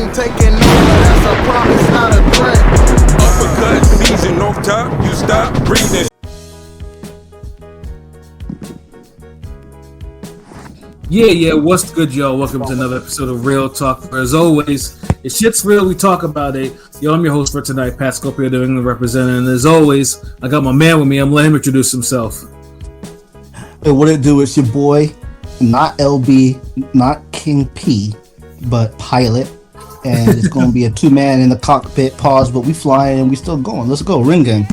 I'm taking over, that's a promise, not a threat. Uppercut season off top, you stop breathing. Yeah, what's good, y'all? Welcome to another episode of Real Talk. As always, if shit's real, we talk about it. Yo, I'm your host for tonight, Pat Scopio, New England representative. And as always, I got my man with me. I'm letting him introduce himself. Hey, what it do? It's your boy, not LB, not King P, but Pilot. And it's going to be a two-man in the cockpit. Pause, but we flying and we still going. Let's go, ring gang.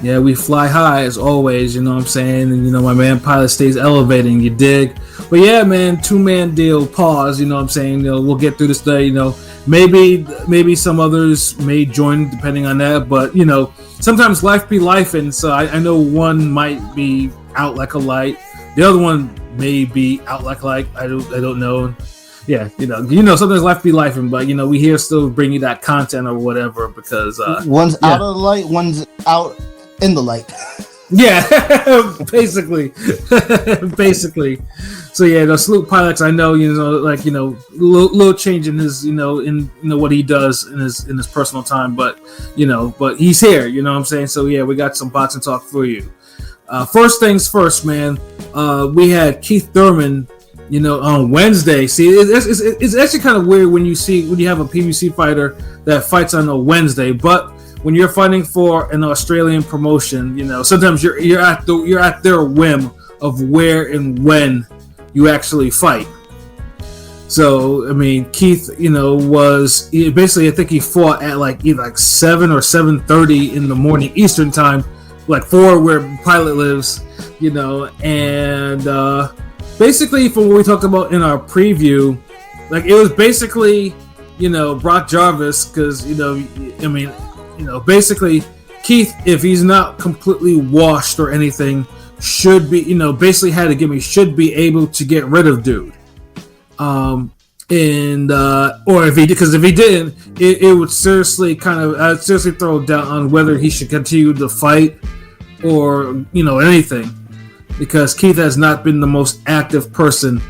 Yeah, we fly high as always, you know what I'm saying? And, you know, my man Pilot stays elevating, you dig? But yeah, man, two-man deal, pause, you know what I'm saying? You know, we'll get through this day, you know. Maybe some others may join depending on that, but, you know, sometimes life be life, and so I know one might be out like a light. The other one may be out like a light. I don't know. Yeah, you know, sometimes life be life, but, you know, we here still bring you that content or whatever because... one's out of the light, one's out in the light. Yeah, basically. So yeah, the salute Pilots. I know, you know, like, you know, little change in his, in what he does in his personal time, but he's here. You know what I'm saying? So yeah, we got some boxing talk for you. First things first, man. We had Keith Thurman, you know, on Wednesday. See, it's actually kind of weird when you have a PBC fighter that fights on a Wednesday, but when you're fighting for an Australian promotion, you know, sometimes you're at their whim of where and when you actually fight. So, I mean, Keith, you know, I think he fought at either 7 or 7:30 in the morning Eastern time, like 4 where Pilot lives, you know, and basically from what we talked about in our preview, like it was basically, you know, Brock Jarvis, because, you know, I mean, you know, basically, Keith, if he's not completely washed or anything, should be, you know, basically had to give me, should be able to get rid of dude. Or if he did, because if he didn't, it would seriously I'd seriously throw doubt on whether he should continue to fight or, you know, anything. Because Keith has not been the most active person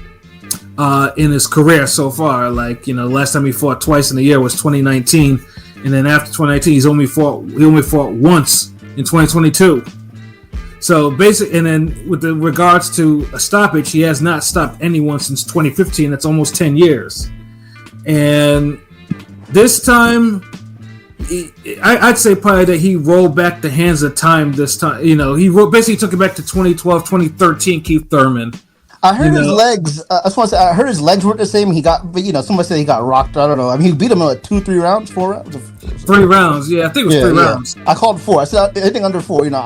in his career so far. Like, you know, last time he fought twice in a year was 2019. And then after 2019, he only fought once in 2022. So basically, and then with the regards to a stoppage, he has not stopped anyone since 2015. That's almost 10 years. And this time, I'd say probably that he rolled back the hands of time this time. You know, he basically took it back to 2012, 2013, Keith Thurman. I heard his legs. I just want to say, I heard his legs weren't the same. But you know, somebody said he got rocked. I don't know. I mean, he beat him in like 2-3 rounds, 4 rounds. 3 rounds. Yeah, I think it was 3 rounds. I called 4. I said anything under 4. You know,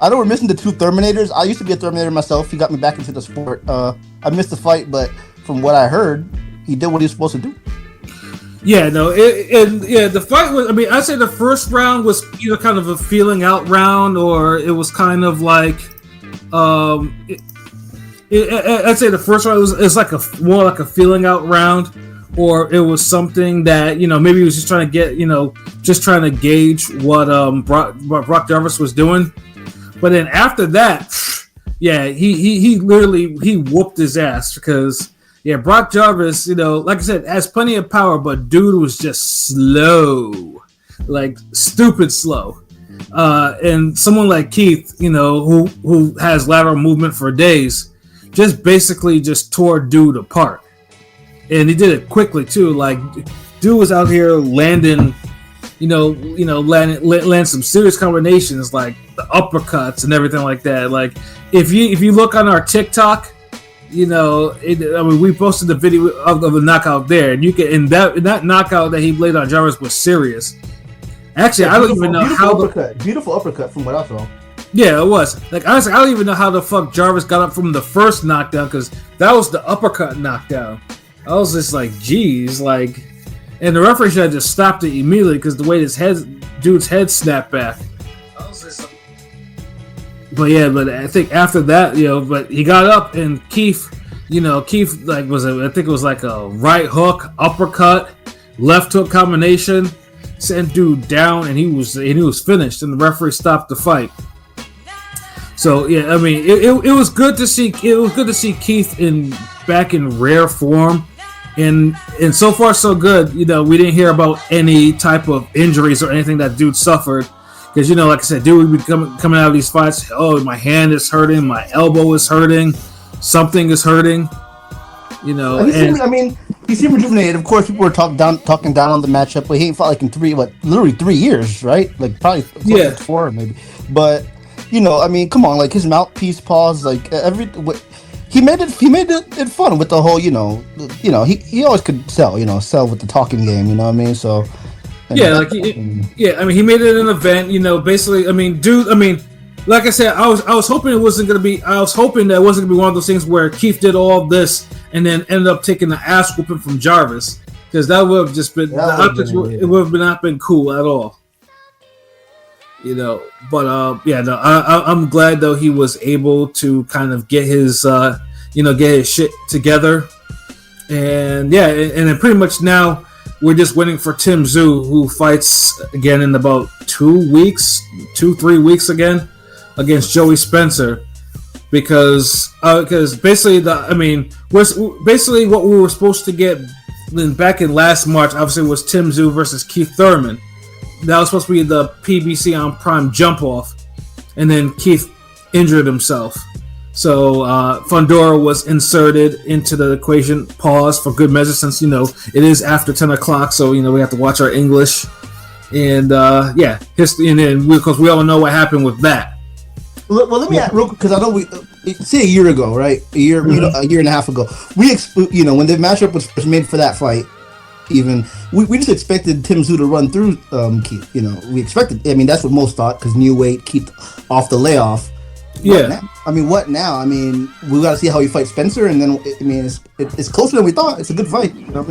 I know we're missing the 2 Terminators. I used to be a Terminator myself. He got me back into the sport. I missed the fight, but from what I heard, he did what he was supposed to do. Yeah, no, the fight was. I mean, I'd say the first round was either kind of a feeling out round, or it was kind of like, I'd say the first round was like more like a feeling out round, or it was something that, you know, maybe he was just trying to get, you know, just trying to gauge what Brock Jarvis was doing. But then after that, yeah, he literally whooped his ass because, yeah, Brock Jarvis, you know, like I said, has plenty of power, but dude was just slow, like stupid slow. And someone like Keith, you know, who has lateral movement for days, just basically just tore dude apart. And he did it quickly too. Like, dude was out here landing, land some serious combinations, like the uppercuts and everything like that. Like, if you look on our TikTok, you know, we posted the video of the knockout there, and you can in that knockout that he laid on Jarvis was serious. Actually, I don't even know how beautiful uppercut from what I saw. Yeah, it was. Like, honestly, I don't even know how the fuck Jarvis got up from the first knockdown, because that was the uppercut knockdown. I was just like, geez, like, and the referee should have just stopped it immediately because the way dude's head snapped back. I was just like, but I think after that, you know, but he got up and Keith like I think it was like a right hook, uppercut, left hook combination, sent dude down, and he was finished, and the referee stopped the fight. So yeah, I mean, it was good to see. It was good to see Keith back in rare form. and so far so good. You know, we didn't hear about any type of injuries or anything that dude suffered. Because, you know, like I said, dude would be coming out of these fights. Oh, my hand is hurting. My elbow is hurting. Something is hurting. You know, he seemed rejuvenated. Of course, people were talking down on the matchup, but he ain't fought like in literally 3 years, right? Like probably close to 4 maybe. But you know, I mean, come on, like his mouthpiece pause, like he made it fun with the whole, you know, he always could sell with the talking game, you know what I mean? So. I mean, he made it an event, you know. Basically, I mean, dude. I mean, like I said, I was hoping it wasn't gonna be. I was hoping that it wasn't gonna be one of those things where Keith did all this and then ended up taking the ass whooping from Jarvis, because that would have just been. It would have not been cool at all. You know, but I'm glad though he was able to kind of get his shit together, and then pretty much now. We're just waiting for Tim Tszyu, who fights again in about 3 weeks again against Joey Spencer, because basically what we were supposed to get back in last March obviously was Tim Tszyu versus Keith Thurman. That was supposed to be the PBC on Prime jump off, and then Keith injured himself. So Fundora was inserted into the equation. Pause for good measure, since it is after 10 o'clock, so we have to watch our English. And history, and then because we all know what happened with that. Well, let me ask real quick, because I know say a year ago, right? A year and a half ago, when the matchup was first made for that fight, even we just expected Tim Tszyu to run through Keith. We expected. I mean, that's what most thought, because new weight, Keith off the layoff. What now? I mean, we got to see how he fights Spencer, and then it's closer than we thought. It's a good fight. I'm not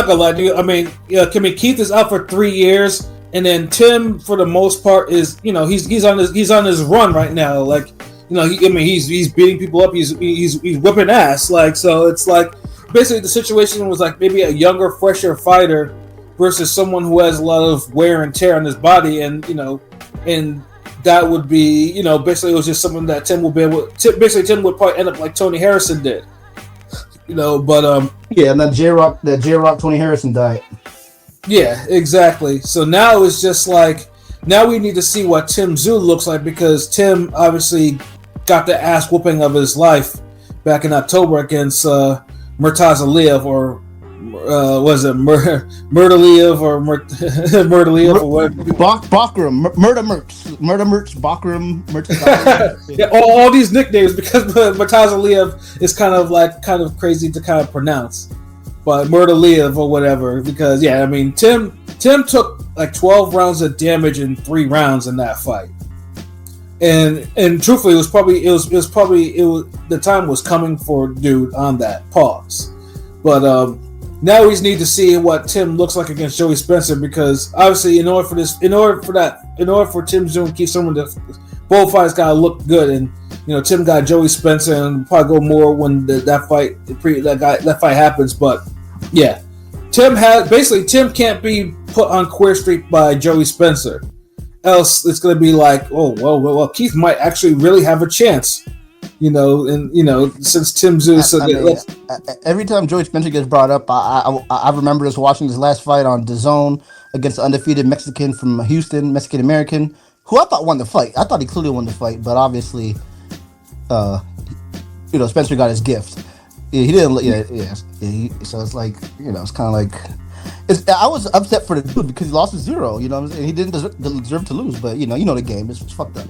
gonna lie to you. Keith is out for 3 years, and then Tim, for the most part, is he's on his run right now. Like he's beating people up. He's whipping ass. Like, so it's like basically the situation was like maybe a younger, fresher fighter versus someone who has a lot of wear and tear on his body, and that would be, basically it was just something that Tim would be able. Tim would probably end up like Tony Harrison did, and that J-Rock Tony Harrison diet. Yeah, exactly. So now it's just like we need to see what Tim Tszyu looks like, because Tim obviously got the ass whooping of his life back in October against Murtaza Aliyev, or was it Murtaliev or Murtaliev or what? Bakram, Murder Merch, Bakram, Murtaza. Yeah, all these nicknames, because Murtaza Aliyev is kind of crazy to kind of pronounce, but Murtaliev or whatever, because Tim took like 12 rounds of damage in 3 rounds in that fight, and truthfully, the time was coming for dude on that pause, but now we just need to see what Tim looks like against Joey Spencer, because obviously in order for Tim Tszyu and Keith Thurman to both fights gotta look good, and Tim got Joey Spencer, and probably go more when that fight happens. But yeah, Tim can't be put on Queer Street by Joey Spencer, else it's gonna be like, oh well, Keith might actually really have a chance. Since Tim Tszyu, every time Joey Spencer gets brought up, I remember us watching his last fight on DAZN against the undefeated Mexican from Houston, Mexican American, who I thought won the fight. I thought he clearly won the fight, but obviously, Spencer got his gift. He didn't. So it's like, it's kind of like. I was upset for the dude because he lost to 0. You know what I'm saying? He didn't deserve to lose, but the game. It's fucked up.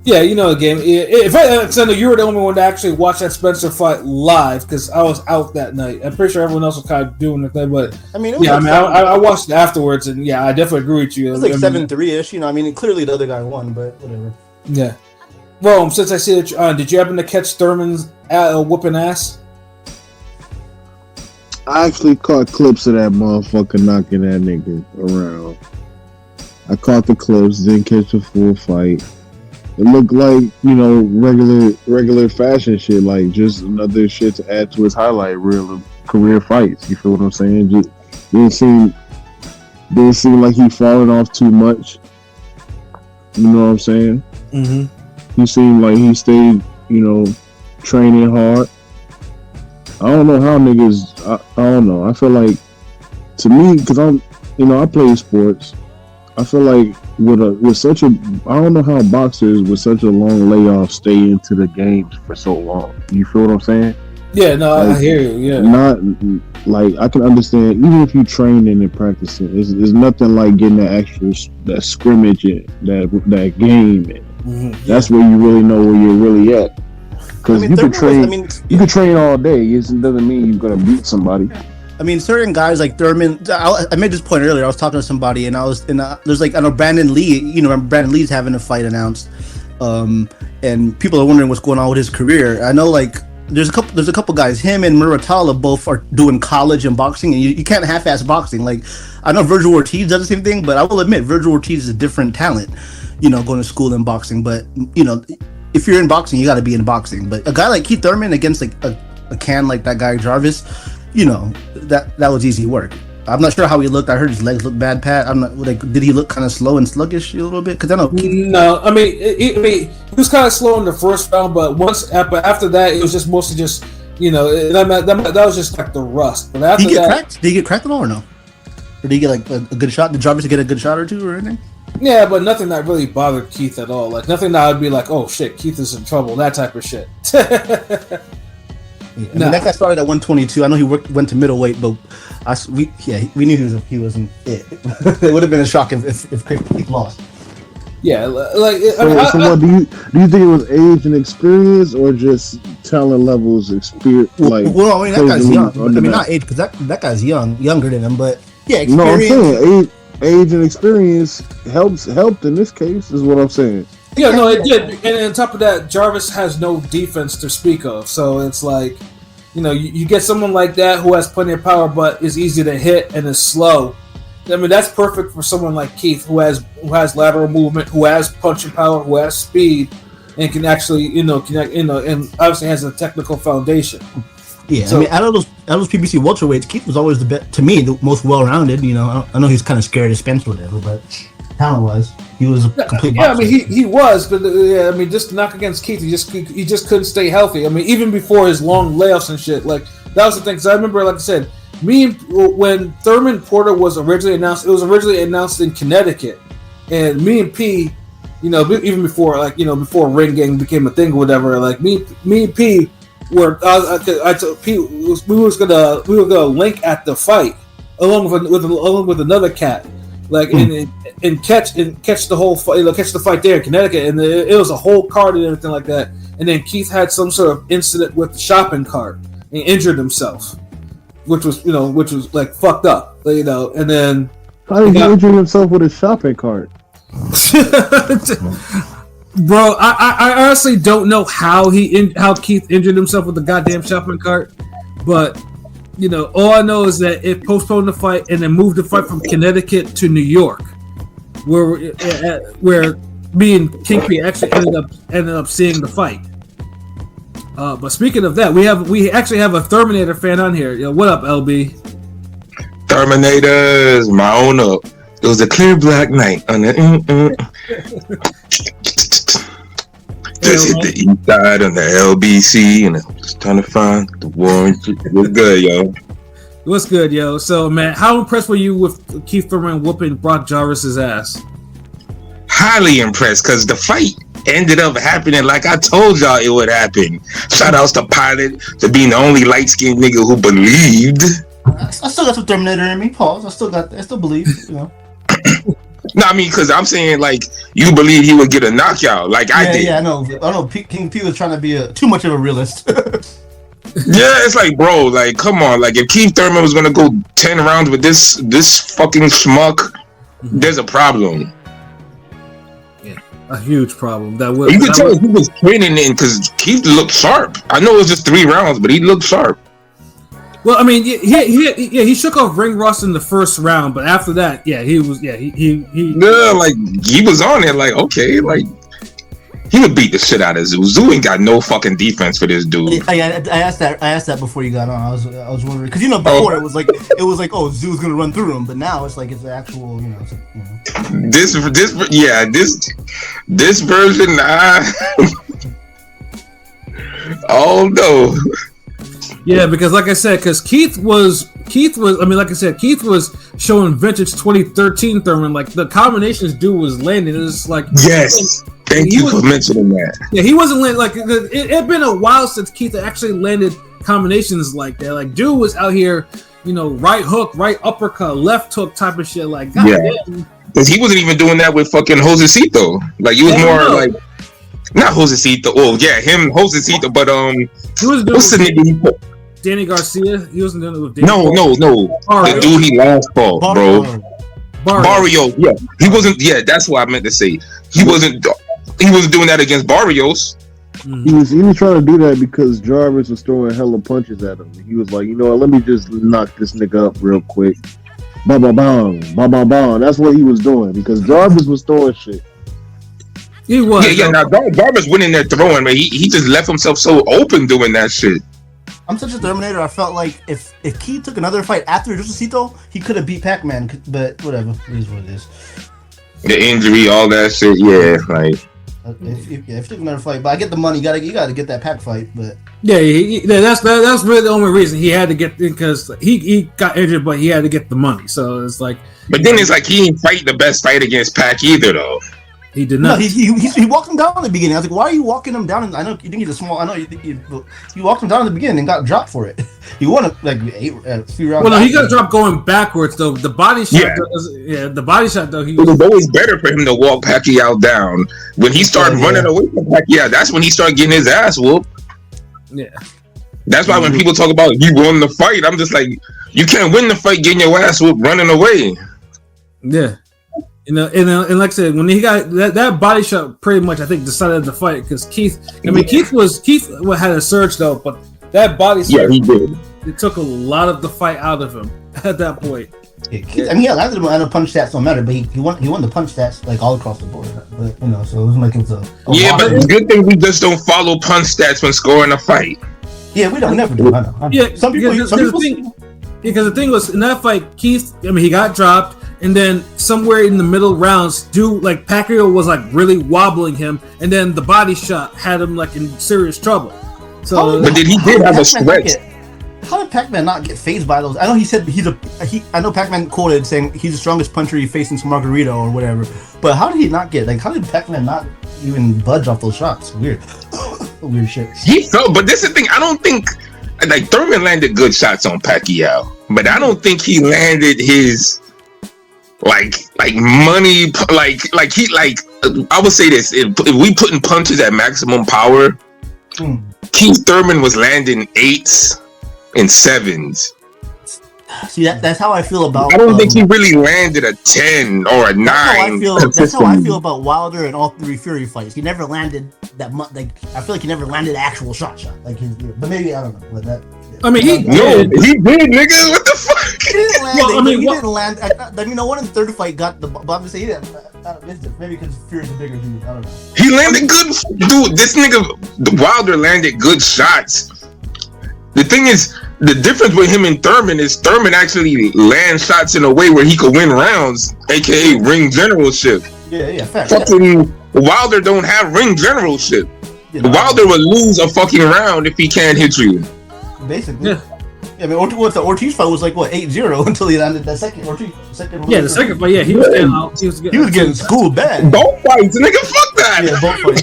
Yeah, the game. Because I know you were the only one to actually watch that Spencer fight live, because I was out that night. I'm pretty sure everyone else was kind of doing the thing, but I watched it afterwards, and I definitely agree with you. It was like 7-3-ish. Clearly the other guy won, but whatever. Yeah. Well, since I see that, did you happen to catch Thurman's whooping ass? I actually caught clips of that motherfucker knocking that nigga around. I caught the clips, didn't catch the full fight. It looked like, regular fashion shit, like just another shit to add to his highlight reel of career fights. You feel what I'm saying? Just didn't seem like he falling off too much. You know what I'm saying? Mm-hmm. He seemed like he stayed, training hard. I don't know how niggas. I don't know. I feel like, to me, because I play sports. I feel like with such a, I don't know how boxers with such a long layoff stay into the games for so long. You feel what I'm saying? Yeah, no, like, I hear you. Yeah, not like I can understand even if you training and practicing. It's nothing like getting that scrimmage in that game. And that's where you really know where you're really at. Because you can train, you can train all day. It doesn't mean you're gonna beat somebody. I mean, certain guys like Thurman. I made this point earlier. I was talking to somebody, and there's like, I know Brandon Lee. You know, Brandon Lee's having a fight announced, and people are wondering what's going on with his career. I know, like, there's a couple guys. Him and Muratalla both are doing college and boxing, and you can't half-ass boxing. Like, I know Virgil Ortiz does the same thing, but I will admit Virgil Ortiz is a different talent. You know, going to school in boxing, but you know, if you're in boxing, you got to be in boxing. But a guy like Keith Thurman against like a can like that guy Jarvis, you know, that was easy work. I'm not sure how he looked. I heard his legs look bad, Pat. I'm not like, did he look kind of slow and sluggish a little bit? Because I know. No, I mean, he was kind of slow in the first round, but after that, it was just mostly just, you know, that was just like the rust. But after did he get cracked at all or no? Or did he get like a good shot? Did Jarvis get a good shot or two or anything? Yeah, but nothing that really bothered Keith at all. Like, nothing that would be like, oh shit, Keith is in trouble, that type of shit. I mean, that guy started at 122. I know he went to middleweight, but we knew he wasn't it. It would have been a shock if Keith lost. Yeah, like. What do you think it was age and experience, or just talent levels? Experience, like. Well, I mean, that guy's young. I mean, not age, because that guy's younger than him, but yeah, experience. No, I'm saying age and experience helped in this case. Is what I'm saying. Yeah, no, it did. And on top of that, Jarvis has no defense to speak of. So it's like, you know, you get someone like that who has plenty of power but is easy to hit and is slow. I mean, that's perfect for someone like Keith who has lateral movement, who has punching power, who has speed, and can actually, and obviously has a technical foundation. Yeah, so, I mean, out of those PBC welterweights, Keith was always to me, the most well-rounded. You know, I know he's kind of scared to Spence or whatever, but talent-wise, he was a complete boxer. Yeah, I mean, he was, but I mean, just to knock against Keith, he just couldn't stay healthy. I mean, even before his long layoffs and shit, like, that was the thing. Because I remember, like I said, when Thurman Porter was originally announced, it was originally announced in Connecticut, and me and P, you know, even before, like, you know, before ring gang became a thing or whatever, like me and P were, I told P, we were gonna link at the fight along with another cat, like and catch the whole fight, you know, catch the fight there in Connecticut, and it was a whole card and everything like that. And then Keith had some sort of incident with the shopping cart and injured himself, which was like fucked up, you know. And then how did he injure himself with a shopping cart? Bro, I honestly don't know how Keith injured himself with the goddamn shopping cart, but you know, all I know is that it postponed the fight and then moved the fight from Connecticut to New York, where me and King P actually ended up seeing the fight. But speaking of that, we actually have a Terminator fan on here. Yo, what up, LB? Terminators, my own up. It was a clear black night on the just hit the east side on the LBC, and I'm just trying to find the war. What's good, yo? What's good, yo? So, man, how impressed were you with Keith Thurman whooping Brock Jarvis's ass? Highly impressed, because the fight ended up happening like I told y'all it would happen. Shout outs to Pilot for being the only light-skinned nigga who believed. I still got some Terminator in me. Pause. I still believe. You know. No, I mean, because I'm saying, like, you believe he would get a knockout, like I did. Yeah, I know. King P was trying to be too much of a realist. Yeah, it's like, bro, like, come on. Like, if Keith Thurman was going to go 10 rounds with this fucking schmuck, there's a problem. Yeah, a huge problem. You could tell he was training in, because Keith looked sharp. I know it was just 3 rounds, but he looked sharp. Well, I mean, he shook off ring rust in the first round, but after that, he was like, he was on it, like, okay, like, he would beat the shit out of Zoo. Zoo ain't got no fucking defense for this dude. I asked that before you got on. I was wondering, because, you know, before it was like, oh, Zoo's gonna run through him, but now it's like, it's the actual, you know. This version, oh no. Yeah, because like I said, Keith was. I mean, like I said, Keith was showing vintage 2013 Thurman. Like the combinations dude was landing. It was like yes. Thank you for mentioning that. Yeah, he wasn't landing like it had been a while since Keith actually landed combinations like that. Like dude was out here, right hook, right uppercut, left hook type of shit. Like goddamn. Because he wasn't even doing that with fucking Josecito. Like he was more like not Josecito. Oh yeah, him Josecito, but he was doing what's the nigga? Danny Garcia. He wasn't doing it with Danny. No. The dude he last fought, bro. Barrios. Yeah, he wasn't. Yeah, that's what I meant to say. He wasn't doing that against Barrios. He was trying to do that because Jarvis was throwing hella punches at him. He was like, let me just knock this nigga up real quick. Ba ba bang, ba ba bang. That's what he was doing because Jarvis was throwing shit. He was. Yeah. Now Jarvis went in there throwing, man. He just left himself so open doing that shit. I'm such a Terminator. I felt like if Keith took another fight after Josecito, he could have beat Pac-Man. But whatever, it is what it is. The injury, all that shit. Yeah, like. If he took another fight, but I get the money. You gotta get that Pac fight, but that's really the only reason he had to get because he got injured, but he had to get the money. So it's like, but then it's like he didn't fight the best fight against Pac either, though. He did not. No, he walked him down in the beginning. I was like, why are you walking him down? I know you think he's a small. I know you think he walked him down in the beginning and got dropped for it. He won like a few rounds. Well, no, he got dropped going backwards though. The body shot, the body shot though. It was always better for him to walk Pacquiao down. When he started running away from Pacquiao, that's when he started getting his ass whooped. Yeah, that's why when people talk about he won the fight, I'm just like, you can't win the fight getting your ass whooped running away. Yeah. And like I said, when he got that body shot, pretty much I think decided the fight because Keith had a surge though, but that body shot, he did. It took a lot of the fight out of him at that point. Yeah, I mean, yeah, landed him. I know punch stats don't matter, but he won the punch stats like all across the board. But so it wasn't like it was a but the good thing we just don't follow punch stats when scoring a fight. Yeah, we don't never do. I know. Yeah, some people. Because the thing was in that fight, Keith. I mean, he got dropped. And then somewhere in the middle rounds, like Pacquiao was like really wobbling him, and then the body shot had him like in serious trouble. So, but he did have a stretch. How did Pac-Man not get phased by those? I know he said I know Pac-Man quoted saying he's the strongest puncher he faced since Margarito or whatever. But how did he not get? Like, how did Pac-Man not even budge off those shots? Weird, weird shit. He felt, but this is the thing. I don't think like Thurman landed good shots on Pacquiao, but I don't think he landed his. Like money, like he I would say this: if we putting punches at maximum power, Keith Thurman was landing 8s and 7s. See, that's how I feel about. I don't think he really landed a 10 or a 9. That's how I feel about Wilder and all 3 Fury fights. He never landed that much. Like I feel like he never landed actual shot. Like but maybe I don't know. But that. I mean, he did, nigga. What the fuck? He didn't land. He didn't land. I mean, no one in the third fight got the. But I'm saying he didn't. Maybe because Fury's a bigger dude. I don't know. He landed good, dude. This nigga Wilder landed good shots. The thing is, the difference with him and Thurman is Thurman actually lands shots in a way where he could win rounds, aka ring generalship. Yeah, fact. Fucking Wilder don't have ring generalship. Yeah, Wilder would lose a fucking round if he can't hit you. Basically. Yeah. I mean, the Ortiz fight was like 8-0 until he landed that second Ortiz. The second fight. Yeah, he was getting out. He was getting schooled bad. Both fights, nigga. Fuck that. Yeah, both fights.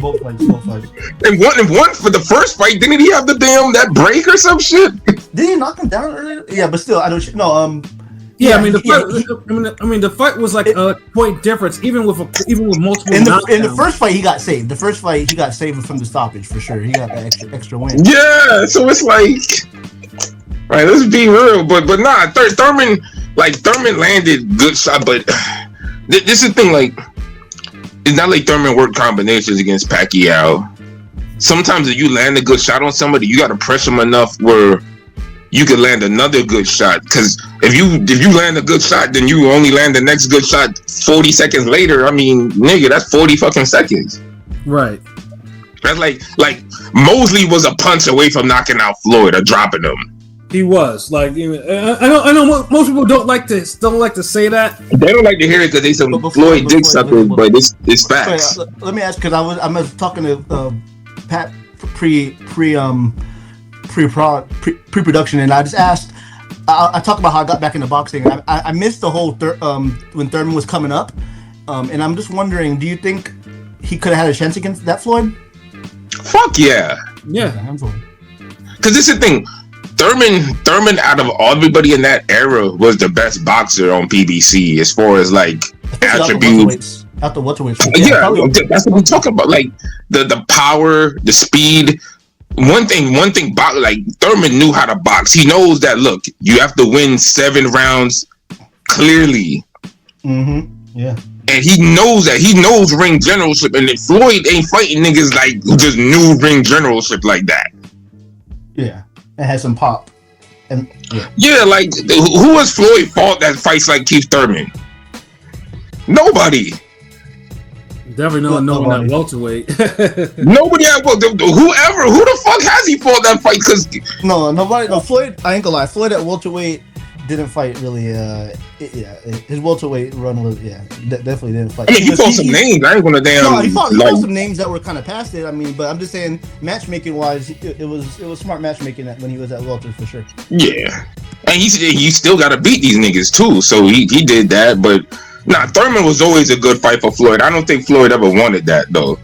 And one for the first fight. Didn't he have that break or some shit? Did he knock him down earlier? Yeah, but still, I don't know. Yeah, I mean the fight was like a point difference, even with multiple. In the first fight, he got saved. The first fight, he got saved from the stoppage for sure. He got that extra win. Yeah, so it's like, right? Let's be real, but nah, Thurman landed good shot, but this is the thing. Like, it's not like Thurman worked combinations against Pacquiao. Sometimes if you land a good shot on somebody, you got to press them enough where you could land another good shot. Because if you land a good shot, then you only land the next good shot 40 seconds later. I mean, nigga, that's 40 fucking seconds. Right. That's like Mosley was a punch away from knocking out Floyd or dropping him. He was like, I know most people don't like to say that. They don't like to hear it because they some Floyd dick suckers, but it's facts. Let me ask, because I was talking to Pat pre pre-production, and I just asked. I talked about how I got back into boxing. And I missed the whole when Thurman was coming up, and I'm just wondering, do you think he could have had a chance against that Floyd? Fuck yeah. Yeah. Because this is the thing. Thurman, out of everybody in that era, was the best boxer on PBC as far as like attributes. Out the welterweights. Yeah, that's what we're talking about. Like the power, the speed. One thing, like Thurman knew how to box. He knows that. Look, you have to win 7 rounds clearly. Mm-hmm. Yeah. And he knows that. He knows ring generalship. And if Floyd ain't fighting niggas like who just knew ring generalship like that. Yeah. It has some pop. And yeah, like who has Floyd fought that fights like Keith Thurman? Nobody. Definitely no one at welterweight. Nobody at whoever. Who the fuck has he fought that fight? Because nobody. No, Floyd. I ain't gonna lie. Floyd at welterweight didn't fight really. His welterweight run was definitely didn't fight. I mean, he fought some names. I ain't gonna damn. No, he fought some names that were kind of past it. I mean, but I'm just saying, matchmaking wise, it was smart matchmaking when he was at welter for sure. Yeah, and he still got to beat these niggas too. So he did that, but. Nah, Thurman was always a good fight for Floyd. I don't think Floyd ever wanted that though.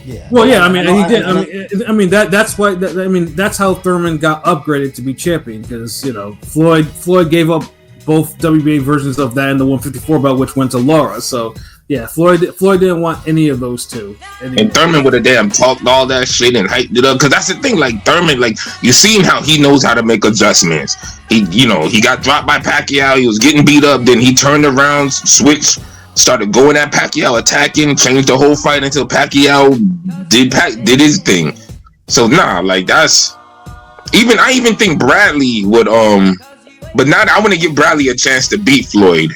Yeah. Well, yeah. I mean, he did. I mean, that's why. I mean, that's how Thurman got upgraded to be champion because Floyd gave up both WBA versions of that and the 154 belt, which went to Laura. So yeah, Floyd didn't want any of those two. And Thurman would have damn talked all that shit and hyped it up because that's the thing. Like Thurman, like you seen how he knows how to make adjustments. He got dropped by Pacquiao. He was getting beat up. Then he turned around, switched, started going at Pacquiao, attacking, changed the whole fight until Pacquiao did his thing. So like that's I even think Bradley would but now I want to give Bradley a chance to beat Floyd.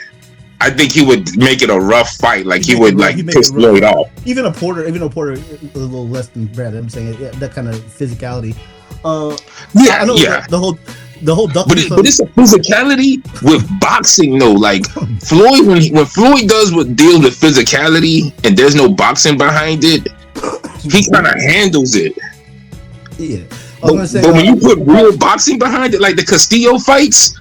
I think he would make it a rough fight. Like he would piss Floyd off. Even a Porter, a little less than Brad. I'm saying that kind of physicality. I know the whole duck. But it's a physicality with boxing though. Like Floyd, when Floyd does what deals with physicality and there's no boxing behind it, he kind of handles it. Yeah. But when you put real boxing behind it, like the Castillo fights.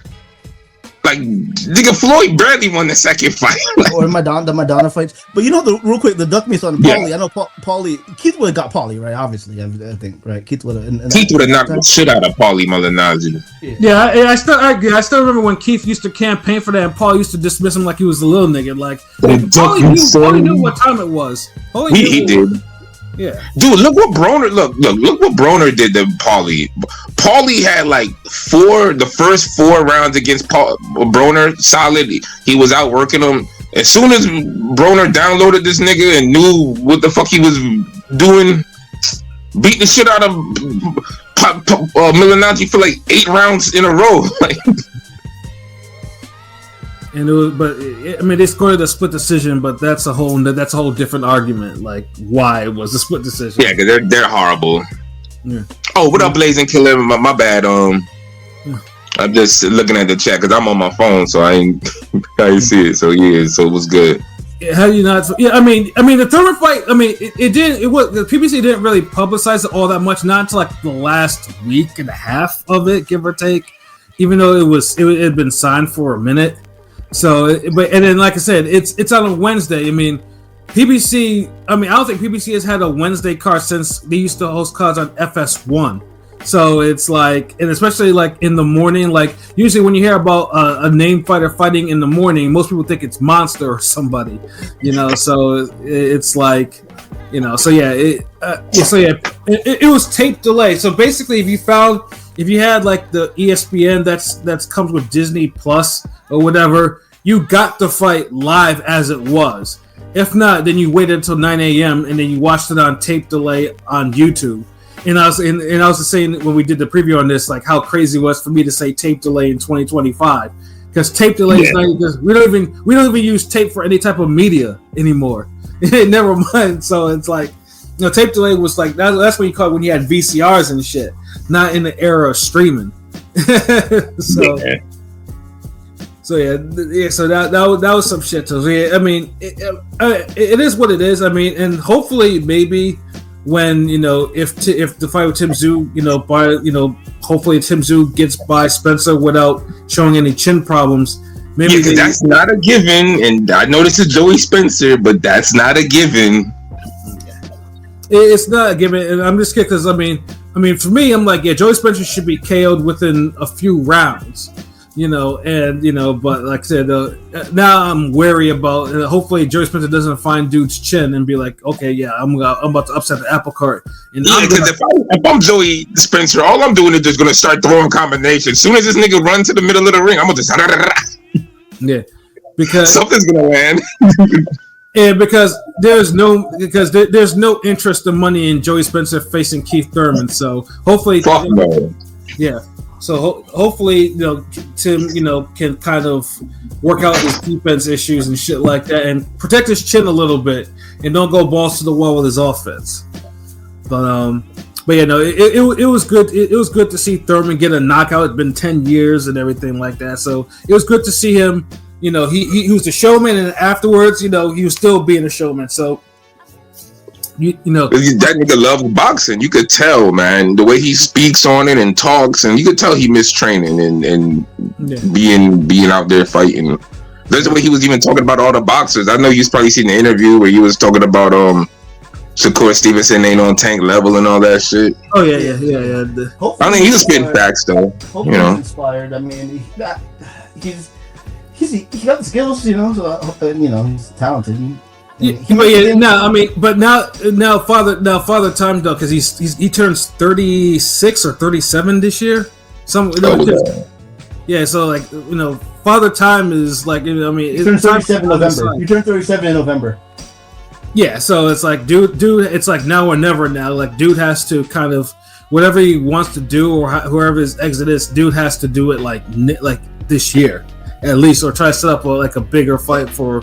Like nigga, Floyd Bradley won the second fight, or the Madonna fights. But real quick, the duck miss on Paulie. I know Paulie. Keith would have got Paulie, right? Obviously, I think, right? Keith would have knocked the shit out of Paulie Malignaggi. Yeah, I still remember when Keith used to campaign for that, and Paul used to dismiss him like he was a little nigga. Like Paulie knew what time it was. He did. Yeah, dude, look what Broner look what Broner did to Paulie. Paulie had like the first 4 rounds against Broner solid. He was out working him. As soon as Broner downloaded this nigga and knew what the fuck he was doing, beat the shit out of Malignaggi for like 8 rounds in a row. And they scored a split decision, but that's a whole different argument. Like why it was a split decision? Yeah, because they're horrible. Yeah. Oh, what up, Blazing Killer? My bad. I'm just looking at the chat because I'm on my phone, so I ain't see it. So so it was good. How do you not? Yeah, I mean, the Thurman fight. I mean, it was the PBC didn't really publicize it all that much, not until like the last week and a half of it, give or take. Even though it had been signed for a minute. So, and then like I said, it's on a Wednesday. I mean, PBC. I mean, I don't think PBC has had a Wednesday card since they used to host cards on FS1. So it's like, and especially like in the morning, like usually when you hear about a named fighter fighting in the morning, most people think it's Monster or somebody, So it's like, So yeah, it was tape delay. So basically, if you had like the ESPN that's comes with Disney Plus or whatever, you got the fight live as it was. If not, then you waited until 9 a.m. and then you watched it on tape delay on YouTube. And I was saying when we did the preview on this, like how crazy it was for me to say tape delay in 2025, because tape delay is not even, we don't even use tape for any type of media anymore. Never mind. So it's like, tape delay was like that's when you call it when you had VCRs and shit, not in the era of streaming. So that was some shit. So yeah, I mean, it is what it is. I mean, and hopefully maybe when if the fight with Tim Tszyu, hopefully Tim Tszyu gets by Spencer without showing any chin problems. Maybe that's not a given, and I know this is Joey Spencer, but that's not a given. It's not a given, and I'm just kidding because I mean, for me, I'm like, yeah, Joey Spencer should be KO'd within a few rounds, but like I said, now I'm wary about. Hopefully, Joey Spencer doesn't find dude's chin and be like, okay, yeah, I'm about to upset the apple cart. And because if I'm Joey Spencer, all I'm doing is just gonna start throwing combinations. As soon as this nigga runs to the middle of the ring, I'm gonna just because something's gonna land. Yeah, because there's no interest in money in Joey Spencer facing Keith Thurman. So hopefully, yeah. So hopefully, Tim, can kind of work out his defense issues and shit like that, and protect his chin a little bit, and don't go balls to the wall with his offense. But yeah, no, it was good. It was good to see Thurman get a knockout. It's been 10 years and everything like that. So it was good to see him. He was a showman, and afterwards, he was still being a showman. So, that nigga loves boxing. You could tell, man, the way he speaks on it and talks, and you could tell he missed training and being out there fighting. That's the way he was even talking about all the boxers. I know you've probably seen the interview where he was talking about Shakur Stevenson ain't on Tank level and all that shit. Oh yeah. I mean, he was spitting facts though. Hopefully he's inspired. I mean, he got the skills, so he's talented. But now Father Time though, because he turns 36 or 37 this year. Yeah, so like Father Time is like he turns 37 in November. You turn 37 in November. Yeah, so it's like dude, it's like now or never now. Like dude has to kind of whatever he wants to do or whoever his exit is, dude has to do it like this year at least, or try to set up a bigger fight for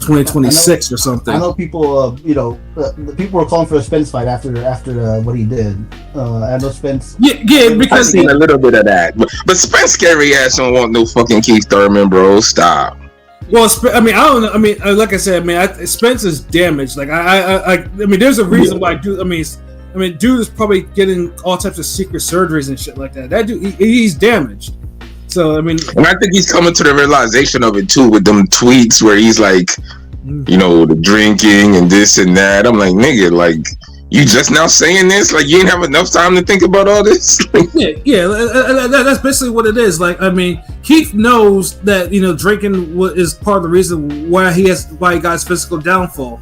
2026 or something. I know people, people were calling for a Spence fight after what he did. I know Spence. Yeah, because I've seen a little bit of that, but Spence scary ass don't want no fucking Keith Thurman, bro. Stop. Well, I don't know. Like I said, Spence is damaged. Like I there's a reason why dude. Dude is probably getting all types of secret surgeries and shit like that. That dude, he's damaged. So and I think he's coming to the realization of it too with them tweets where he's like, the drinking and this and that. I'm like, nigga, like you just now saying this? Like you didn't have enough time to think about all this? yeah. That's basically what it is. Like Keith knows that drinking is part of the reason why he got his physical downfall.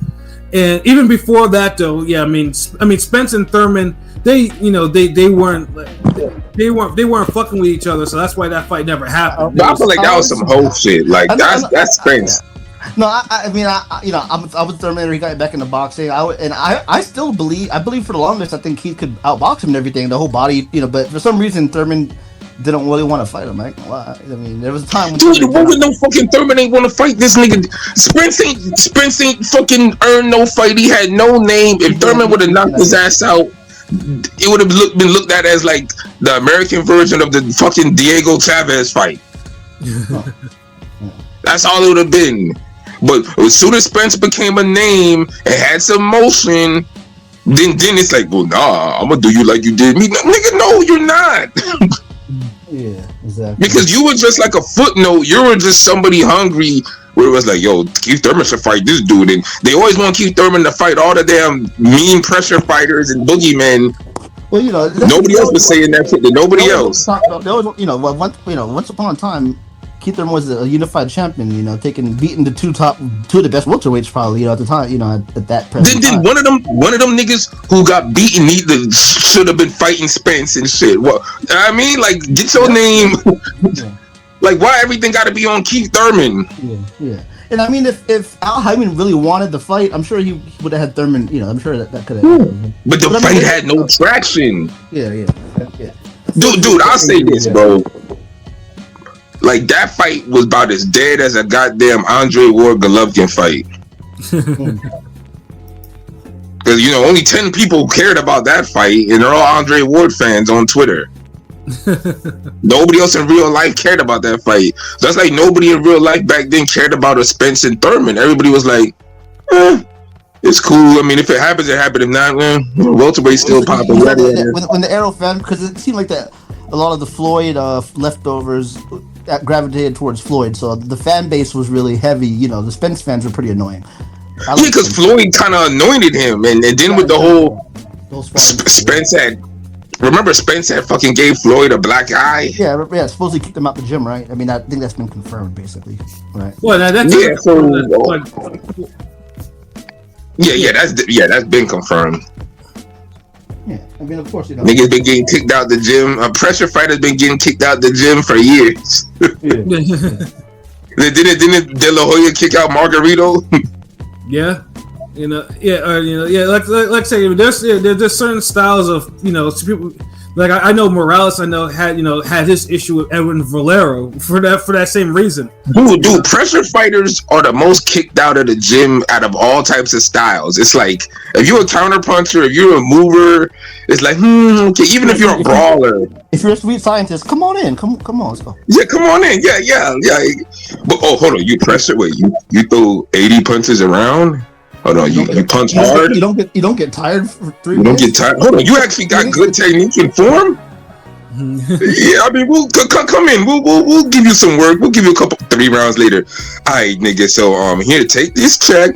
And even before that, though, yeah, Spence and Thurman, they weren't fucking with each other, so that's why that fight never happened. But I feel like that was some whole shit. Like that's Spence. No, I was Thurman. He got back into boxing. I still believe. I believe for the longest, I think Keith could outbox him and everything. The whole body, But for some reason, Thurman didn't really want to fight him. There was a time when dude, no fucking Thurman ain't want to fight this nigga. Spence ain't fucking earned no fight. He had no name. If Thurman would have knocked his ass out, it would have been looked at as like the American version of the fucking Diego Chavez fight. That's all it would have been. But as soon as Spence became a name and had some motion, then it's like, well, nah, I'm gonna do you like you did me. Nigga, no, you're not. Yeah, exactly. Because you were just like a footnote. You were just somebody hungry where it was like, yo, Keith Thurman should fight this dude. And they always want Keith Thurman to fight all the damn mean pressure fighters and boogeymen. Well, nobody else was saying that shit to nobody else. Once upon a time, Keith Thurman was a unified champion, beating the two of the best welterweights probably, at the time, at that present time. Then one of them niggas who got beaten should have been fighting Spence and shit. Well, like get your name. Yeah. Like why everything got to be on Keith Thurman? Yeah. And if Al Hyman really wanted the fight, I'm sure he would have had Thurman. I'm sure that could have. But the fight had no traction. Yeah. Dude, I'll say this, bro. Like that fight was about as dead as a goddamn Andre Ward Golovkin fight. Because only 10 people cared about that fight, and they're all Andre Ward fans on Twitter. Nobody else in real life cared about that fight. That's like nobody in real life back then cared about a Spence and Thurman. Everybody was like, It's cool. I mean, if it happens, it happened. If not, man, welterweight's still popping. When the Arrow fan, because it seemed like that a lot of the Floyd leftovers gravitated towards Floyd, so the fan base was really heavy. You know, the Spence fans were pretty annoying. Yeah, because Floyd kind of anointed him, and then with the whole Spence had. Remember, Spence had fucking gave Floyd a black eye. Yeah. Supposedly kicked him out the gym, right? I mean, I think that's been confirmed, basically, right? Well, that's that's been confirmed. Yeah, I mean, of course, you know, niggas been getting kicked out the gym. A pressure fighter's been getting kicked out the gym for years. Didn't De La Hoya kick out Margarito? Yeah. Like say, there's certain styles of, people, like I know Morales, had his issue with Edwin Valero for that same reason. Dude, pressure fighters are the most kicked out of the gym out of all types of styles. It's like, if you're a counter puncher, if you're a mover, it's like, okay, even if you're a brawler. If you're a sweet scientist, come on in. Come on, let's go. Yeah, come on in. Yeah. But, hold on, you pressure, wait, you throw 80 punches around? Hold on, you punch hard. You don't get tired for 3 You don't get tired. Hold on, you actually got good technique and form. Yeah, I mean, we'll come in. We'll give you some work. We'll give you a couple 3 rounds later. All right, nigga. So here, take this check,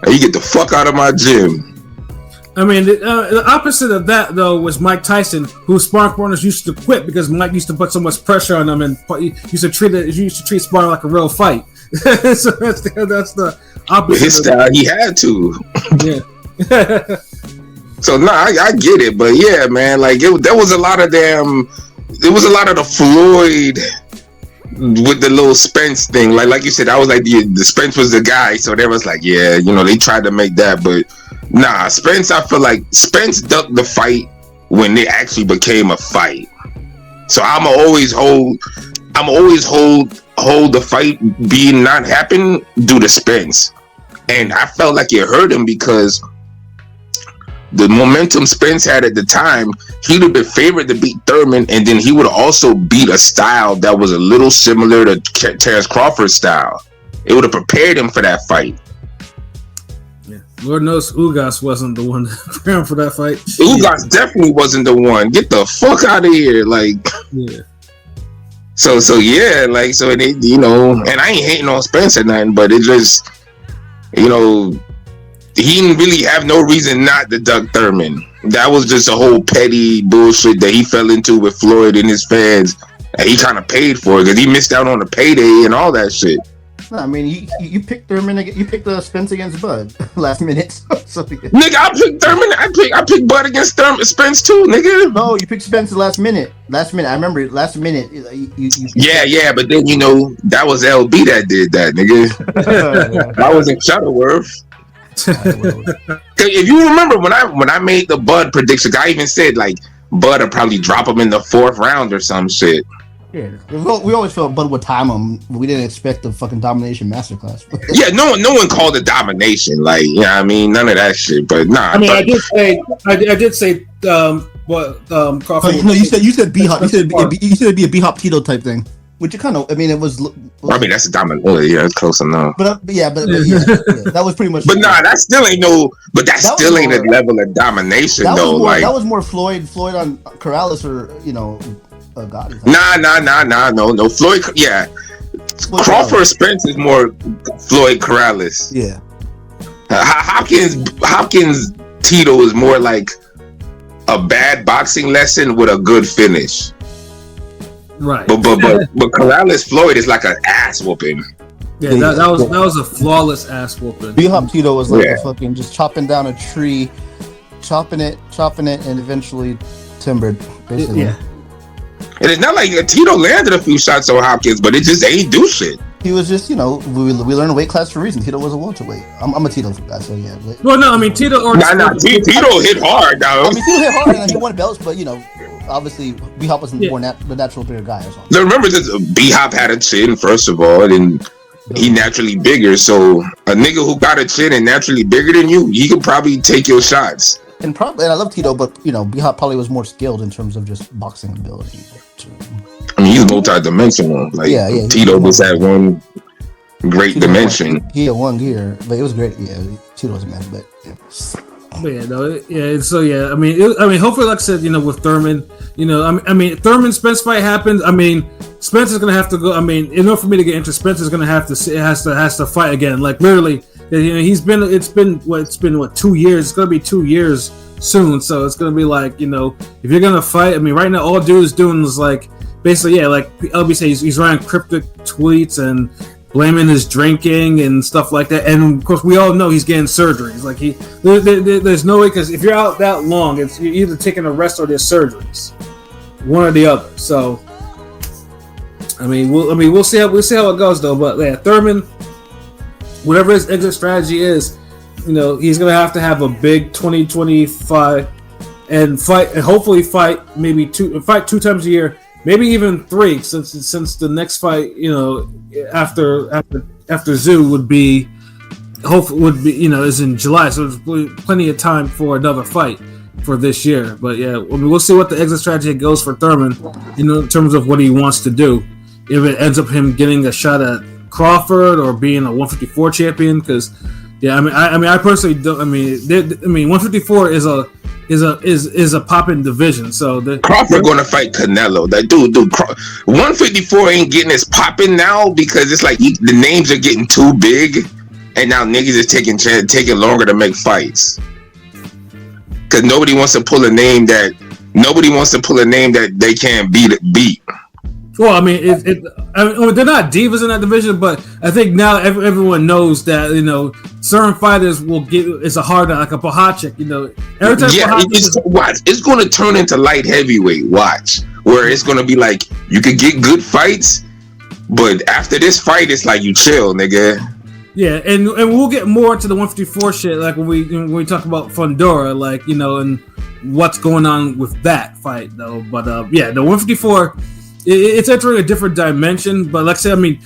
and you get the fuck out of my gym. I mean, the opposite of that though was Mike Tyson, whose sparring partners used to quit because Mike used to put so much pressure on them, and used to treat sparring like a real fight. So that's the opposite. With his style, he had to. Yeah. So I get it, but yeah, man, like there was a lot of the Floyd with the little Spence thing. Like you said, I was like the Spence was the guy, so there was like, yeah, they tried to make that, but nah, Spence. I feel like Spence ducked the fight when it actually became a fight. So I'm always hold the fight being not happen due to Spence, and I felt like it hurt him because the momentum Spence had at the time, he'd have been favored to beat Thurman, and then he would also beat a style that was a little similar to Terrence Crawford's style. It would have prepared him for that fight. Yeah, Lord knows Ugas wasn't the one preparing for that fight. Ugas definitely wasn't the one. Get the fuck out of here, like. Yeah. So yeah, like, so it, and I ain't hating on Spence or nothing, but it just, he didn't really have no reason not to duck Thurman. That was just a whole petty bullshit that he fell into with Floyd and his fans, and he kind of paid for it because he missed out on the payday and all that shit. No, I mean, you picked Thurman. You picked Spence against Bud last minute. So nigga, I picked Thurman. I picked Bud against Spence too, nigga. No, you picked Spence last minute. I remember last minute. Yeah, but then that was LB that did that, nigga. That wasn't Shuttleworth. If you remember when I made the Bud prediction, I even said like Bud would probably drop him in the 4th round or some shit. Yeah, we always felt Bud would time him. We didn't expect the fucking domination masterclass. Yeah, no one called it domination. Like, I mean, none of that shit. But nah. I mean, I did say, Crawford. No, you said B Hop. You said it'd be a B Hop Tito type thing. Which you kind of, I mean, it was. I mean, that's a dominant. Oh, yeah, it's close enough. But that was pretty much. But nah, that still ain't no. But that still ain't a level of domination though. That was more Floyd on Corrales or Gotti. Nah, no. Floyd, yeah. Crawford Spence is more Floyd Corrales. Yeah. Hopkins Tito is more like a bad boxing lesson with a good finish. Right. But Corrales Floyd is like an ass whooping. Yeah, that was a flawless ass whooping. B Hop Tito was like a fucking just chopping down a tree, chopping it, and eventually timbered, basically. Yeah. And it's not like Tito landed a few shots on Hopkins, but it just ain't do shit. He was just, we learned a weight class for a reason. Tito was a welterweight. I'm a Tito guy, so yeah. But, well, no, I mean Tito. Tito hit hard, dog. I mean, Tito hit hard, and he won belts, but obviously B Hop wasn't the natural bigger guy or something. Now remember, B Hop had a chin first of all, and he naturally bigger. So a nigga who got a chin and naturally bigger than you, he could probably take your shots. And I love Tito, but B Hop probably was more skilled in terms of just boxing ability. I mean, he's multi-dimensional. Like Tito just had one. great dimension. He had 1 year, but it was great. Yeah, Cheeto was a man, but. Yeah. But yeah, no, yeah. So yeah, I mean, hopefully, like I said, with Thurman, I mean, Thurman Spence fight happens. I mean, Spence is gonna have to go. I mean, in order for me to get into Spence, is gonna have to has to fight again. Like literally, it's been 2 years. It's gonna be 2 years soon. So it's gonna be like, if you're gonna fight. I mean, right now, all dude is doing is like basically, yeah, like LB says, he's writing cryptic tweets and blaming his drinking and stuff like that, and of course we all know he's getting surgeries. Like there's no way, because if you're out that long, you're either taking a rest or there's surgeries, one or the other. So, we'll see how it goes though. But yeah, Thurman, whatever his exit strategy is, he's gonna have to have a big 2025 and fight, and hopefully fight 2 times a year. Maybe even 3, since the next fight, after Zoo would be is in July, so there's plenty of time for another fight for this year. But yeah, we'll see what the exit strategy goes for Thurman, in terms of what he wants to do. If it ends up him getting a shot at Crawford or being a 154 champion, because I personally don't. 154 is a popping division. So Crawford going to fight Canelo. That dude, 154 ain't getting as popping now because it's like the names are getting too big, and now niggas is taking longer to make fights. Because nobody wants to pull a name that they can't beat. Well, I mean, they're not divas in that division, but I think now everyone knows that certain fighters will get. It's a hard, like a Podomatic, every time. It's going to turn into light heavyweight. Watch, where it's going to be like you could get good fights, but after this fight, it's like you chill, nigga. Yeah, and we'll get more into the 154 shit, like when we talk about Fundora, like and what's going on with that fight, though. But yeah, the 154. It's entering a different dimension, but like I said, make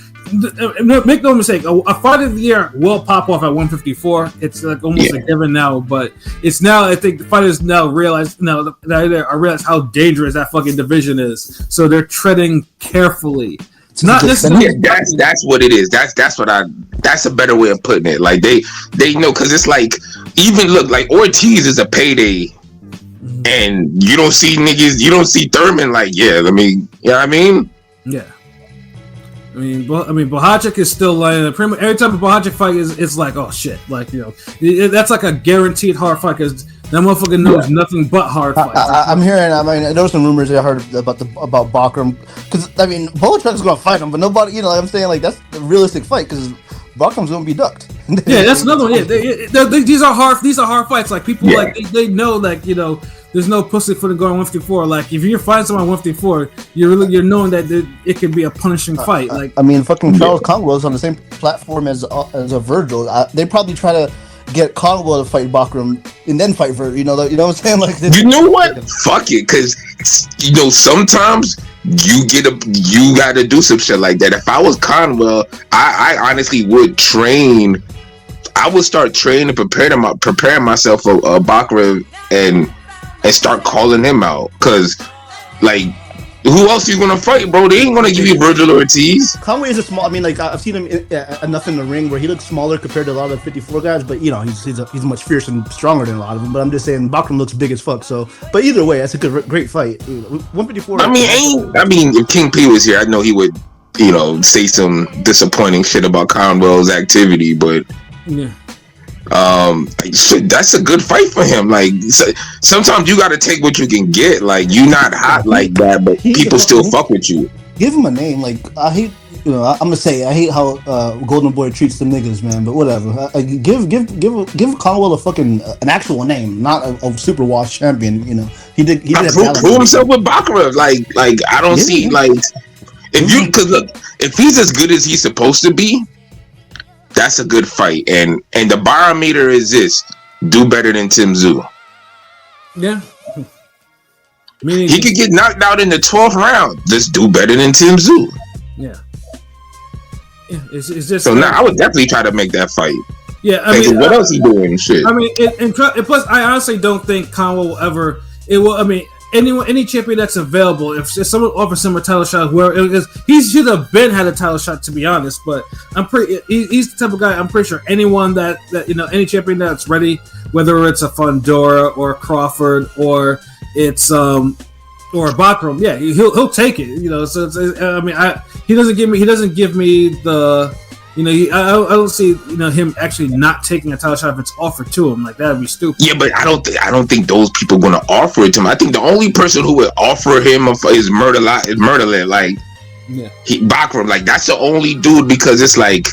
no mistake, a fight of the year will pop off at 154. It's like almost a given now, but it's now, I think the fighters now realize how dangerous that fucking division is. So they're treading carefully. It's not necessarily. That's what it is. That's a better way of putting it. Like they know, because it's like, even look, like Ortiz is a payday. And you don't see Thurman like, you know what I mean? Yeah. Podomatic is still like, every time a Podomatic fight it's like, oh shit, like, that's like a guaranteed hard fight, because that motherfucker knows nothing but hard fights. There were some rumors I heard about Bakram, because Podomatic is gonna fight him, but nobody, I'm saying, like, that's a realistic fight, because Bakram's gonna be ducked. Yeah, that's another one. Yeah, these are hard fights. Like, people they know, like, there's no pussyfooting going 154. Like, if you're fighting someone 154, you're knowing that it can be a punishing fight. Like, fucking Charles Conwell's on the same platform as a Virgil. They probably try to get Conwell to fight Bakram and then fight Virgil. You know what I'm saying? Like, you know what? Fuck it, because sometimes you got to do some shit like that. If I was Conwell, I honestly would train. I would start training, preparing myself for Bakram and start calling him out, because like, who else are you gonna fight, bro? They ain't gonna give you Virgil Ortiz. Conway is a small. I've seen him enough in the ring where he looks smaller compared to a lot of the 54 guys, but he's much fiercer and stronger than a lot of them. But I'm just saying, Bakram looks big as fuck. So, but either way, that's a great fight. 154. If King P was here, I know he would, say some disappointing shit about Conwell's activity, but yeah. Shit, that's a good fight for him. Like, sometimes you gotta take what you can get. Like, you not hot like that, but people still fuck with you. Give him a name. Like, I hate, I'm gonna say, I hate how Golden Boy treats the niggas, man. But whatever. Give Conwell a fucking an actual name, not a super wash champion. He did prove himself with Baccarat. Like I don't see like if he's as good as he's supposed to be. That's a good fight, and the barometer is this: do better than Tim Tszyu. Yeah, he could get knocked out in the 12th round. Just do better than Tim Tszyu. Yeah, it's just. So now I would definitely try to make that fight. Yeah, what else he doing? Shit. And plus, I honestly don't think Conwell will ever. It will. any champion that's available, if someone offers him a title shot, he should have had a title shot, to be honest. But he's the type of guy. I'm pretty sure anyone that any champion that's ready, whether it's a Fundora or Crawford or it's or Bakram, yeah, he'll take it. So he doesn't give me the. I don't see him actually not taking a title shot if it's offered to him. Like, that'd be stupid. Yeah, but I don't think those people are gonna offer it to him. I think the only person who would offer him is Murderland. Like, Bakram. Like, that's the only dude, because it's like,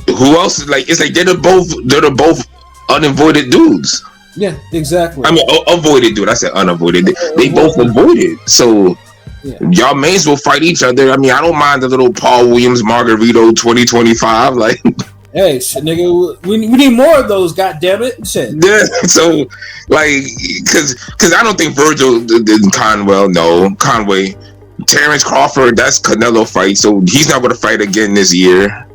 who else is like? It's like they're both unavoided dudes. Yeah, exactly. I mean, avoided dude. I said unavoided. They both avoided. So. Yeah. Y'all may as well fight each other. I mean, I don't mind the little Paul Williams Margarito 2025. Like, hey, shit, nigga, we need more of those. God damn it, shit. Yeah. So, like, because I don't think Virgil Conway, Terrence Crawford. That's Canelo fight, so he's not going to fight again this year.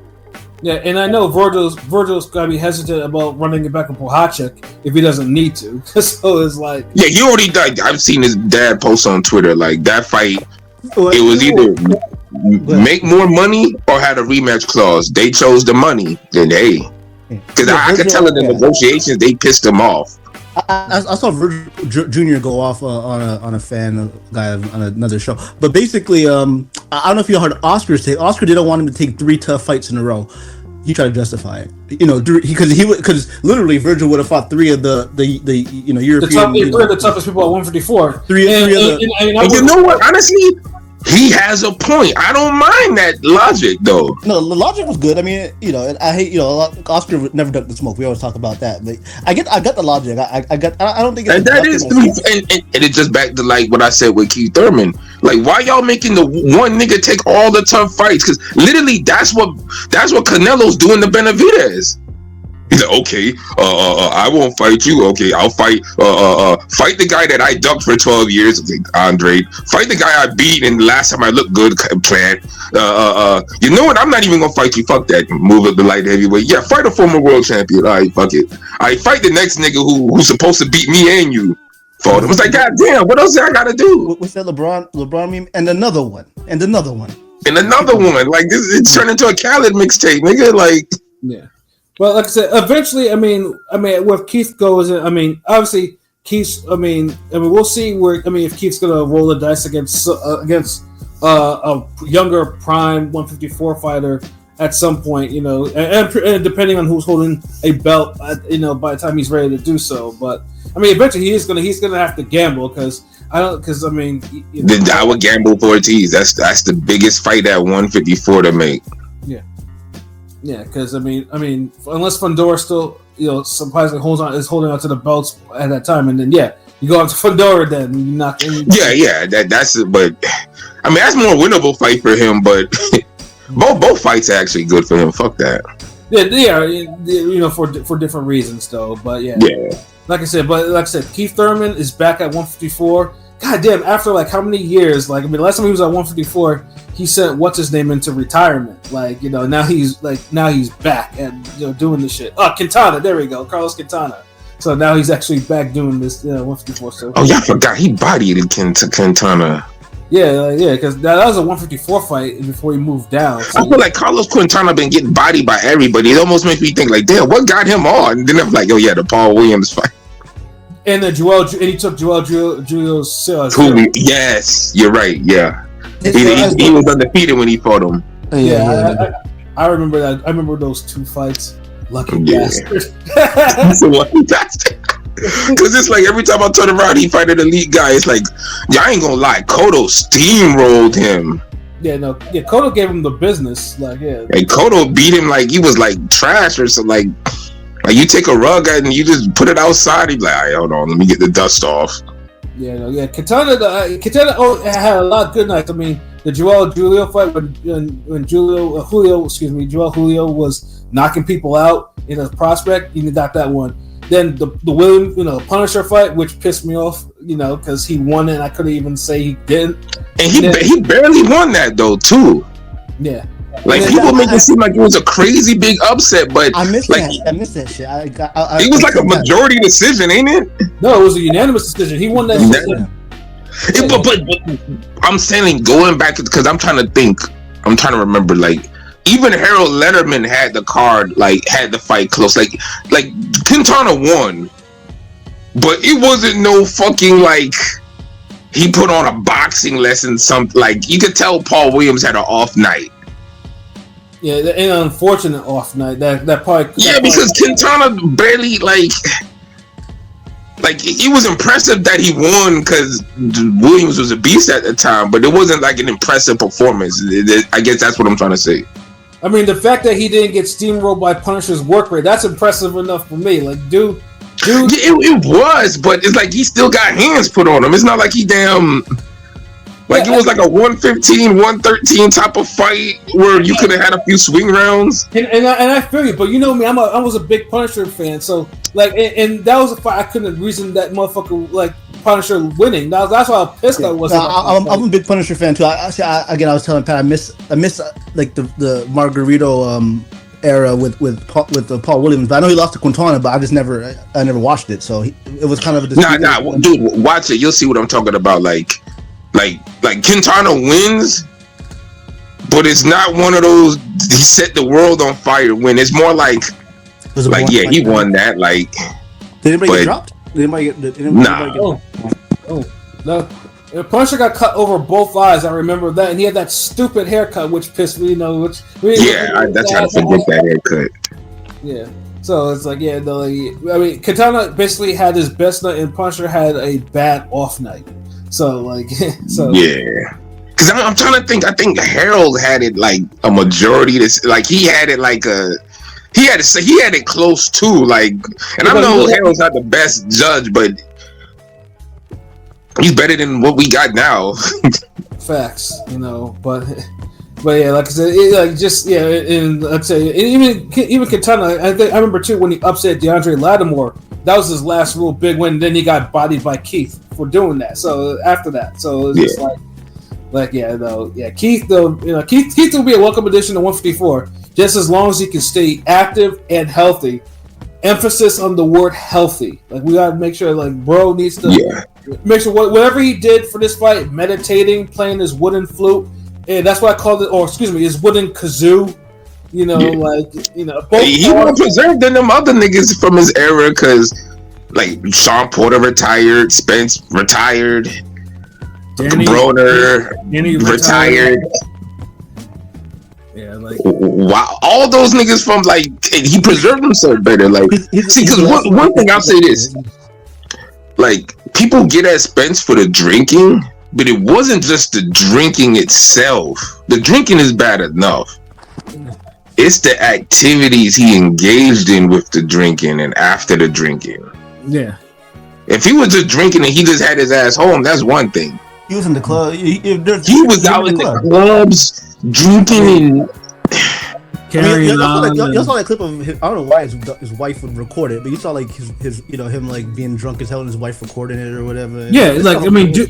Yeah, and I know Virgil's gotta be hesitant about running it back on Podomatic if he doesn't need to. So it's like, yeah, he already died. I've seen his dad post on Twitter, like, that fight. It was either make more money or had a rematch clause. They chose the money. Then because I could tell in the negotiations they pissed him off. I saw Virgil Jr. go off on a fan guy on another show, but basically, I don't know if you heard Oscar say. Oscar didn't want him to take 3 tough fights in a row. He tried to justify it, because literally Virgil would have fought 3 of the European. Three of the toughest people at 154. And you know what? Honestly, he has a point. I don't mind that logic, though. No, the logic was good. I mean, I hate, Oscar would never duck the smoke. We always talk about that, but I got the logic. I don't think it's. And that is, and it's just back to like what I said with Keith Thurman. Like, why y'all making the one nigga take all the tough fights? Because literally, that's what Canelo's doing to Benavidez. He's like, okay, I won't fight you. Okay, I'll fight the guy that I ducked for 12 years, okay, Andre. Fight the guy I beat, and the last time I looked good, Plant. You know what? I'm not even gonna fight you. Fuck that. Move up the light heavyweight. Yeah, fight a former world champion. All right, fuck it. I fight the next nigga who's supposed to beat me and you. Fought him. It's like, God damn, what else I gotta do? What's that LeBron meme? And another one. Like, this it's turned into a Khaled mixtape, nigga. Like, yeah. Well, like I said, eventually, I mean, where Keith goes, obviously, Keith's, we'll see where, if Keith's gonna roll the dice against a younger prime 154 fighter at some point, and depending on who's holding a belt, by the time he's ready to do so. But eventually he's gonna have to gamble because I would gamble for Ortiz. That's the biggest fight at 154 to make. Yeah, because unless Fundora still, surprisingly is holding on to the belts at that time, and then you go up to Fundora, then you knock in. But that's more winnable fight for him. But both fights are actually good for him. Fuck that. Yeah, for different reasons though. But yeah. Like I said, Keith Thurman is back at 154. God damn! After like how many years? Like last time he was at 154, he sent what's his name into retirement. Like now he's back and doing this shit. Oh, Quintana, there we go, Carlos Quintana. So now he's actually back doing this 154 stuff. Oh yeah, I forgot he bodied Quintana. Yeah, because that was a 154 fight before he moved down. So I feel like Carlos Quintana been getting bodied by everybody. It almost makes me think like, damn, what got him on? And then I'm like, oh yeah, the Paul Williams fight. And then he took Julio's. Yes, you're right. Yeah, he was undefeated when he fought him. I remember that. I remember those 2 fights. Lucky bastard. Lucky bastard. Because it's like every time I turn around, he fight an elite guy. It's like, I ain't gonna lie, Cotto steamrolled him. Cotto gave him the business. And Cotto beat him like he was like trash or something. Like you take a rug and you just put it outside. He'd be like, all right, hold on, let me get the dust off. Quintana had a lot of good nights. The Joel Julio fight when Joel Julio was knocking people out in a prospect, he got that one. Then the William, Punisher fight, which pissed me off, because he won it and I couldn't even say he didn't. And he barely won that though, too. Yeah. Like people make it seem like it was a crazy big upset, but I missed like that. I missed that shit. it was like a majority decision, ain't it? No, it was a unanimous decision. He won that shit. But I'm saying going back because I'm trying to think. I'm trying to remember. Like even Harold Letterman had the card, like had the fight close. Like Quintana won, but it wasn't no fucking like he put on a boxing lesson. Something like you could tell Paul Williams had an off night. Yeah, an unfortunate off night. That probably. Because Quintana barely like it was impressive that he won because Williams was a beast at the time, but it wasn't like an impressive performance. I guess that's what I'm trying to say. I mean, the fact that he didn't get steamrolled by Punisher's work rate, that's impressive enough for me. Like, dude. It was, but it's like he still got hands put on him. It's not like he damn. Like, it was like a 115, 113 type of fight where you could have had a few swing rounds. And I feel you, but you know me, I was a big Punisher fan, so like, and that was a fight I couldn't reason that motherfucker like Punisher winning. That's why I pissed I was. I'm a big Punisher fan too. I was telling Pat, I miss like the Margarito era with Paul Williams. But I know he lost to Quintana, but I never watched it, so it was kind of a dude, watch it. You'll see what I'm talking about. Like Quintana wins, but it's not one of those he set the world on fire win. It's more like he won that. Like, did anybody get dropped? Did anybody get nah. No. Punisher got cut over both eyes. I remember that, and he had that stupid haircut, which pissed me. That's how to forget that haircut. Yeah. So it's like, I mean, Quintana basically had his best night, and Punisher had a bad off night. So yeah, because I'm trying to think. I think Harold had it like a majority. Like he had it like he had it close too. Like, and I know Harold's not the best judge, but he's better than what we got now. Facts, but yeah, like I said, and like I say, even Quintana. I remember too when he upset DeAndre Lattimore. That was his last real big win. Then he got bodied by Keith for doing that. So after that, so it's just Keith though, Keith will be a welcome addition to 154, just as long as he can stay active and healthy. Emphasis on the word healthy. Like we gotta make sure, like bro needs to make sure whatever he did for this fight, meditating, playing his wooden flute, and that's why I called it, or excuse me, his wooden kazoo. He was preserved than them other niggas from his era, because like Sean Porter retired, Spence retired, Broner retired. Yeah, like wow, all those niggas from he preserved himself better. Like, see, because one thing I'll say this, like people get at Spence for the drinking, but it wasn't just the drinking itself. The drinking is bad enough. It's the activities he engaged in with the drinking and after the drinking. Yeah. If he was just drinking and he just had his ass home, that's one thing. He was in the club. He was out in the clubs drinking and carrying on. Y'all saw that clip of his, I don't know why his wife would record it, but you saw like his him like being drunk as hell and his wife recording it or whatever. Yeah, like I mean, dude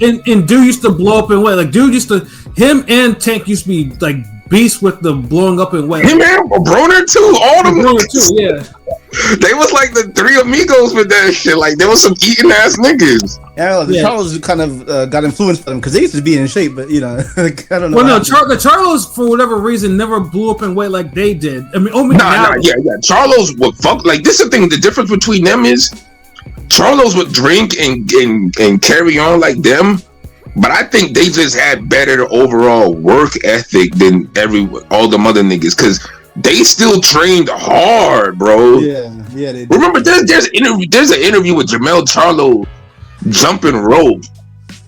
used to blow up in wet. Like dude used to, him and Tank used to be like beast with the blowing up in wet. Him and Broner too. All them Broner too. Yeah. They was like the three amigos with that shit. Like there was some eating ass niggas. Yeah, Charles kind of got influenced by them because they used to be in shape, but like, I don't know. Well, no, the Charlos for whatever reason never blew up in weight like they did. I mean, Charlos would fuck. Like this is the thing. The difference between them is Charlos would drink and carry on like them, but I think they just had better overall work ethic than all the other niggas because they still trained hard, bro. Yeah, they did. Remember, there's an interview with Jamel Charlo jumping rope,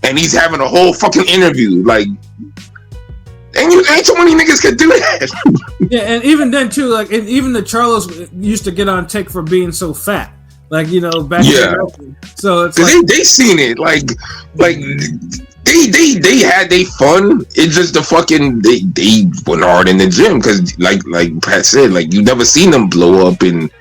and he's having a whole fucking interview. Like, ain't so many niggas could do that. Yeah, and even then too, like, and even the Charlos used to get on Tank for being so fat. Like, back then. So it's like, they seen it. Like they had their fun. It's just the fucking they went hard in the gym because like Pat said, like you never seen them blow up and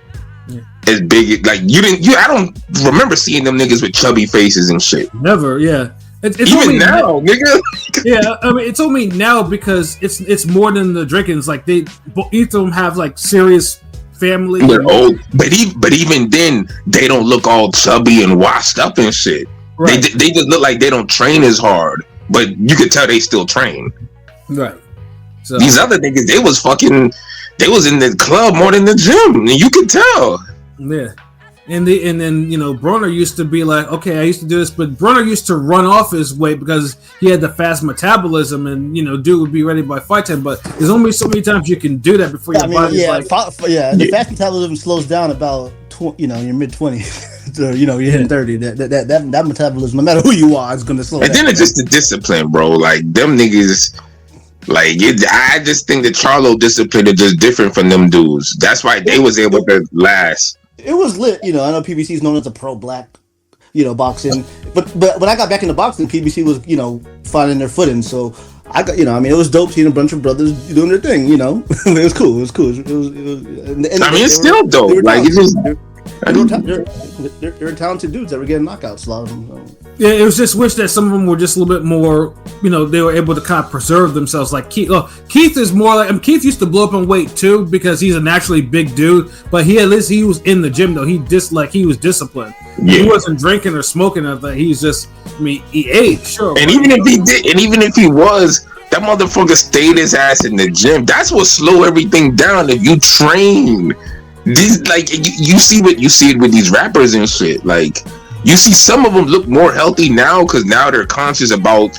as big. Like I don't remember seeing them niggas with chubby faces and shit. Never, yeah. It's Even only now, nigga. Yeah, I mean, it's only now because it's more than the drinking. It's like each of them have like serious family. They're old, but even then, they don't look all chubby and washed up and shit. Right. They just look like they don't train as hard, but you could tell they still train. Right. So These other niggas, they was in the club more than the gym, and you could tell. yeah. And then Broner used to be like, okay, I used to do this, but Broner used to run off his weight because he had the fast metabolism, and dude would be ready by fight time. But there's only so many times you can do that before your body's the fast metabolism slows down about your mid 20s, so you're hitting 30. That metabolism, no matter who you are, is gonna slow. And then it's just the discipline, bro. Like them niggas. Like I just think the Charlo discipline is just different from them dudes. That's why they was able to last. It was lit, I know PBC is known as a pro-black, boxing, but when I got back into boxing, PBC was, finding their footing. So I got, it was dope seeing a bunch of brothers doing their thing. It was cool. It was cool. It's still dope. Like it's just. They're talented dudes that were getting knockouts. A lot of them. So. Yeah, it was just wish that some of them were just a little bit more, they were able to kind of preserve themselves. Like Keith, Keith is more like, Keith used to blow up in weight too because he's a naturally big dude. But he was in the gym though. He was disciplined. Yeah. He wasn't drinking or smoking or anything. He was just, he ate, sure. And even if he did, and even if he was, that motherfucker stayed his ass in the gym. That's what slow everything down. If you train. These like you see it with these rappers and shit. Like you see some of them look more healthy now because now they're conscious about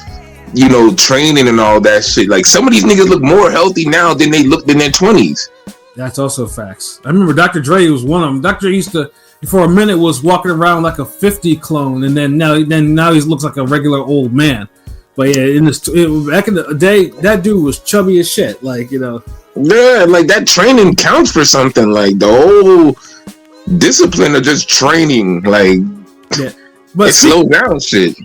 training and all that shit. Like some of these niggas look more healthy now than they looked in their 20s. That's also facts. I remember Dr. Dre was one of them. Dr. used to for a minute was walking around like a 50 clone, and then now he looks like a regular old man. But yeah, back in the day, that dude was chubby as shit. Like Yeah, like that training counts for something. Like the whole discipline of just training, like yeah. But it slows down shit.